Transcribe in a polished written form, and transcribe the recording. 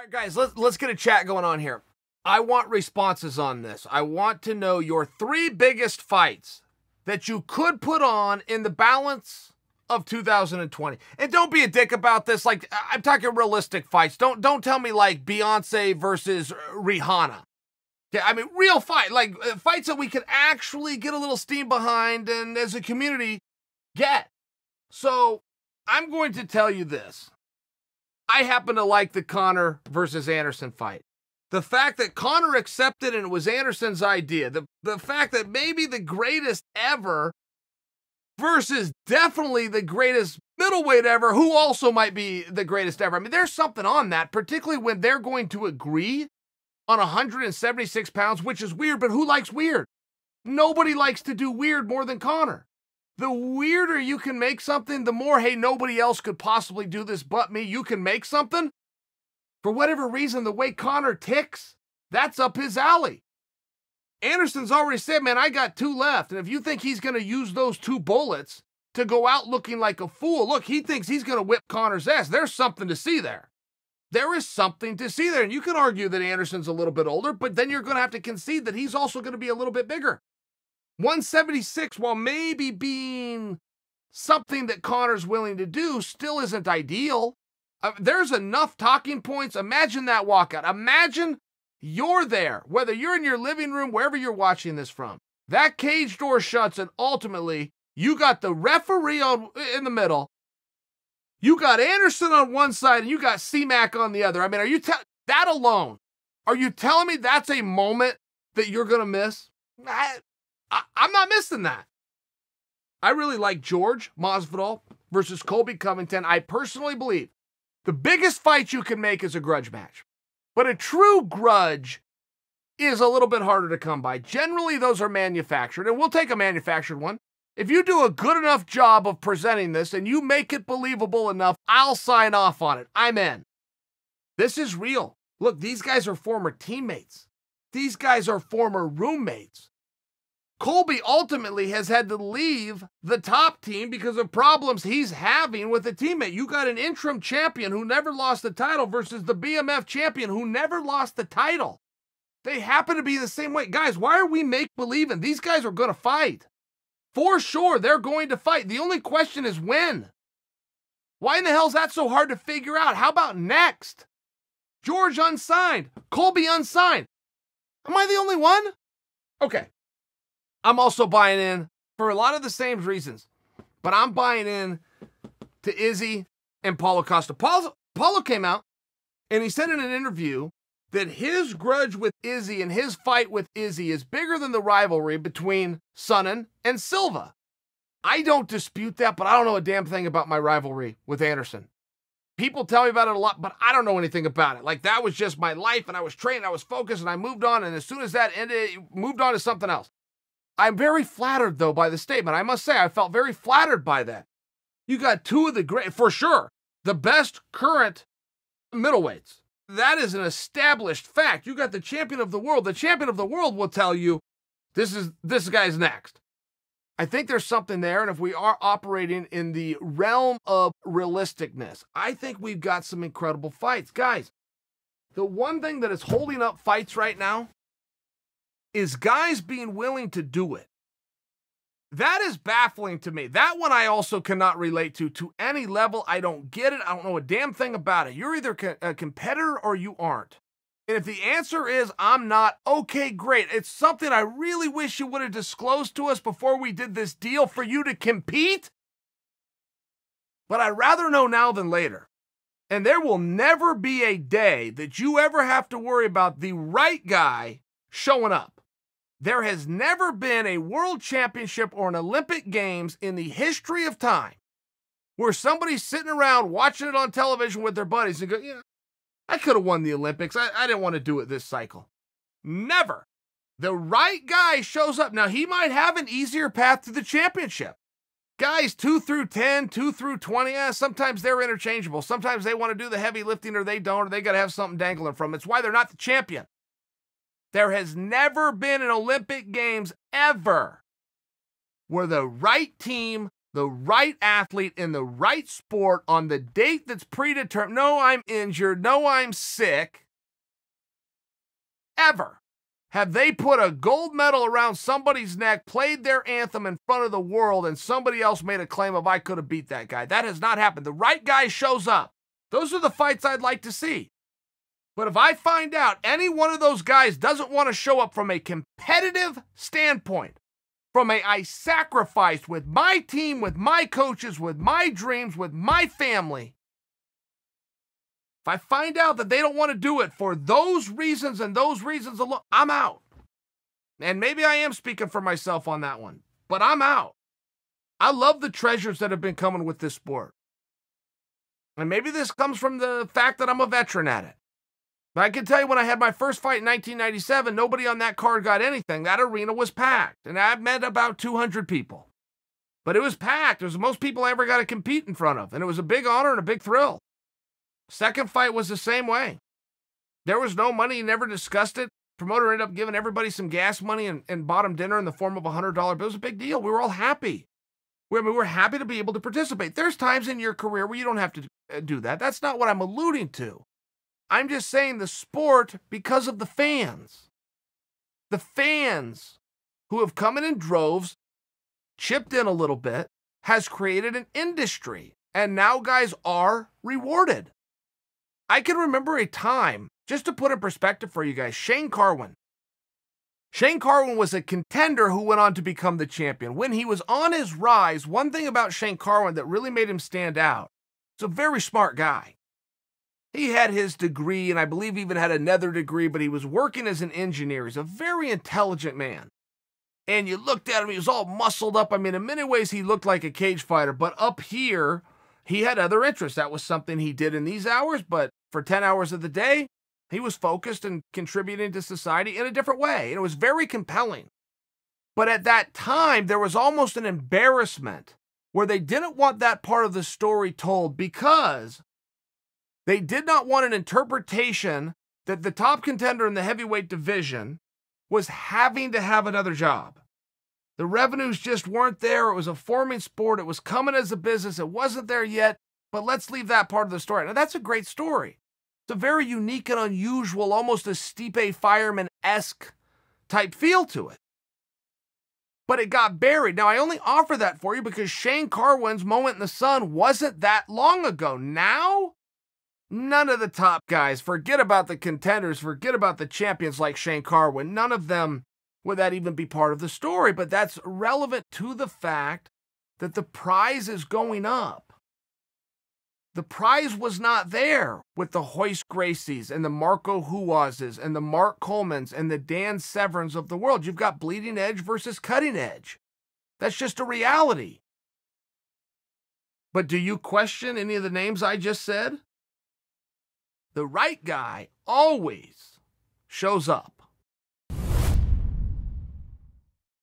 right, guys, let's get a chat going on here. I want responses on this. I want to know your 3 biggest fights that you could put on in the balance of 2020. And don't be a dick about this. Like, I'm talking realistic fights. Don't tell me like Beyonce versus Rihanna. Okay, I mean, real fight, like fights that we can actually get a little steam behind and as a community get. So I'm going to tell you this. I happen to like the Conor versus Anderson fight. The fact that Conor accepted and it was Anderson's idea, the fact that maybe the greatest ever versus definitely the greatest middleweight ever, who also might be the greatest ever. I mean, there's something on that, particularly when they're going to agree on 176 pounds, which is weird, but who likes weird? Nobody likes to do weird more than Conor. The weirder you can make something, the more, hey, nobody else could possibly do this but me. You can make something. For whatever reason, the way Conor ticks, that's up his alley. Anderson's already said, man, I got 2 left. And if you think he's going to use those 2 bullets to go out looking like a fool, look, he thinks he's going to whip Conor's ass. There's something to see there. There is something to see there. And you can argue that Anderson's a little bit older, but then you're going to have to concede that he's also going to be a little bit bigger. 176, while maybe being something that Conor's willing to do, still isn't ideal. There's enough talking points. Imagine that walkout. Imagine you're there, whether you're in your living room, wherever you're watching this from. That cage door shuts, and ultimately, you got the referee in the middle. You got Anderson on one side, and you got C-Mac on the other. I mean, that alone, are you telling me that's a moment that you're going to miss? I'm not missing that. I really like George Masvidal versus Colby Covington. I personally believe the biggest fight you can make is a grudge match. But a true grudge is a little bit harder to come by. Generally, those are manufactured, and we'll take a manufactured one. If you do a good enough job of presenting this and you make it believable enough, I'll sign off on it. I'm in. This is real. Look, these guys are former teammates. These guys are former roommates. Colby ultimately has had to leave the top team because of problems he's having with a teammate. You got an interim champion who never lost the title versus the BMF champion who never lost the title. They happen to be the same way. Guys, why are we make-believing? These guys are going to fight. For sure, they're going to fight. The only question is when. Why in the hell is that so hard to figure out? How about next? George unsigned. Colby unsigned. Am I the only one? Okay. I'm also buying in for a lot of the same reasons, but I'm buying in to Izzy and Paulo Costa. Paulo came out and he said in an interview that his grudge with Izzy and his fight with Izzy is bigger than the rivalry between Sonnen and Silva. I don't dispute that, but I don't know a damn thing about my rivalry with Anderson. People tell me about it a lot, but I don't know anything about it. Like, that was just my life, and I was trained, I was focused, and I moved on, and as soon as that ended, moved on to something else. I'm very flattered, though, by the statement. I must say, I felt very flattered by that. You got 2 of the great, for sure, the best current middleweights. That is an established fact. You got the champion of the world. The champion of the world will tell you, this guy's next. I think there's something there, and if we are operating in the realm of realisticness, I think we've got some incredible fights. Guys, the one thing that is holding up fights right now is guys being willing to do it. That is baffling to me. That one I also cannot relate to any level. I don't get it. I don't know a damn thing about it. You're either a competitor or you aren't. And if the answer is I'm not, okay, great. It's something I really wish you would have disclosed to us before we did this deal for you to compete. But I'd rather know now than later. And there will never be a day that you ever have to worry about the right guy showing up. There has never been a world championship or an Olympic Games in the history of time where somebody's sitting around watching it on television with their buddies and go, yeah, I could have won the Olympics. I didn't want to do it this cycle. Never. The right guy shows up. Now, he might have an easier path to the championship. Guys 2 through 10, 2 through 20, sometimes they're interchangeable. Sometimes they want to do the heavy lifting or they don't, or they got to have something dangling from them. It's why they're not the champion. There has never been an Olympic Games ever where the right team, the right athlete in the right sport on the date that's predetermined. No, I'm injured. No, I'm sick. Ever have they put a gold medal around somebody's neck, played their anthem in front of the world, and somebody else made a claim of, I could have beat that guy? That has not happened. The right guy shows up. Those are the fights I'd like to see. But if I find out any one of those guys doesn't want to show up from a competitive standpoint, from I sacrificed with my team, with my coaches, with my dreams, with my family, if I find out that they don't want to do it for those reasons and those reasons alone, I'm out. And maybe I am speaking for myself on that one, but I'm out. I love the treasures that have been coming with this sport. And maybe this comes from the fact that I'm a veteran at it. But I can tell you, when I had my first fight in 1997, nobody on that card got anything. That arena was packed, and I met about 200 people. But it was packed. It was the most people I ever got to compete in front of, and it was a big honor and a big thrill. Second fight was the same way. There was no money, never discussed it. Promoter ended up giving everybody some gas money and bought them dinner in the form of a $100 bill. It was a big deal. We were all happy. We were happy to be able to participate. There's times in your career where you don't have to do that. That's not what I'm alluding to. I'm just saying the sport, because of the fans who have come in droves, chipped in a little bit, has created an industry. And now guys are rewarded. I can remember a time, just to put in perspective for you guys, Shane Carwin. Shane Carwin was a contender who went on to become the champion. When he was on his rise, one thing about Shane Carwin that really made him stand out, he's a very smart guy. He had his degree, and I believe even had another degree, but he was working as an engineer. He's a very intelligent man. And you looked at him, he was all muscled up. I mean, in many ways, he looked like a cage fighter. But up here, he had other interests. That was something he did in these hours, but for 10 hours of the day, he was focused and contributing to society in a different way. And it was very compelling. But at that time, there was almost an embarrassment where they didn't want that part of the story told, because they did not want an interpretation that the top contender in the heavyweight division was having to have another job. The revenues just weren't there. It was a forming sport. It was coming as a business. It wasn't there yet, but let's leave that part of the story. Now, that's a great story. It's a very unique and unusual, almost a Stipe Fireman-esque type feel to it. But it got buried. Now, I only offer that for you because Shane Carwin's moment in the sun wasn't that long ago. Now, none of the top guys, forget about the contenders, forget about the champions like Shane Carwin, none of them would that even be part of the story. But that's relevant to the fact that the prize is going up. The prize was not there with the Hoist Gracies and the Marco Huazes and the Mark Colemans and the Dan Severns of the world. You've got bleeding edge versus cutting edge. That's just a reality. But do you question any of the names I just said? The right guy always shows up.